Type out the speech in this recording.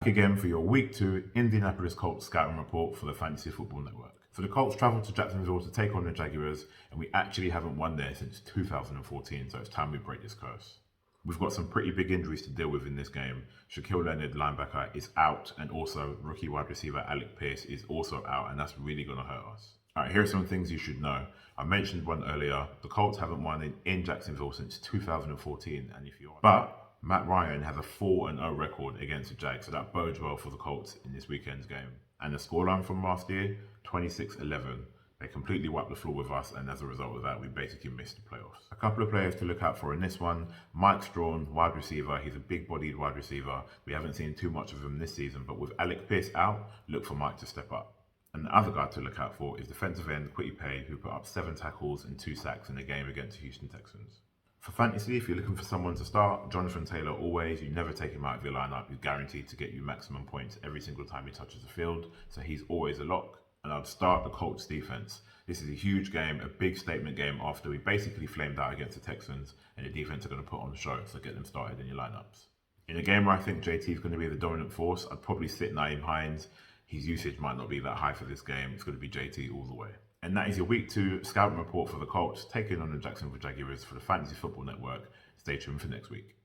Again for your week 2 Indianapolis Colts scouting report for the Fantasy Football Network. So the Colts travelled to Jacksonville to take on the Jaguars, and we actually haven't won there since 2014, so it's time we break this curse. We've got some pretty big injuries to deal with in this game. Shaquille Leonard, linebacker, is out, and also rookie wide receiver Alec Pierce is also out, and that's really going to hurt us. Alright, here are some things you should know. I mentioned one earlier. The Colts haven't won in Jacksonville since 2014, and but Matt Ryan has a 4-0 record against the Jags, so that bodes well for the Colts in this weekend's game. And the scoreline from last year, 26-11. They completely wiped the floor with us, and as a result of that, we basically missed the playoffs. A couple of players to look out for in this one. Mike Strawn, wide receiver. He's a big-bodied wide receiver. We haven't seen too much of him this season, but with Alec Pierce out, look for Mike to step up. And the other guy to look out for is defensive end Kwity Paye, who put up 7 tackles and 2 sacks in the game against the Houston Texans. For fantasy, if you're looking for someone to start, Jonathan Taylor always, you never take him out of your lineup. He's guaranteed to get you maximum points every single time he touches the field, so he's always a lock. And I'd start the Colts defense. This is a huge game, a big statement game after we basically flamed out against the Texans, and the defense are going to put on the show, so get them started in your lineups. In a game where I think JT is going to be the dominant force, I'd probably sit Nyheim Hines. His usage might not be that high for this game. It's going to be JT all the way. And that is your week 2 scouting report for the Colts, taking on the Jacksonville Jaguars for the Fantasy Football Network. Stay tuned for next week.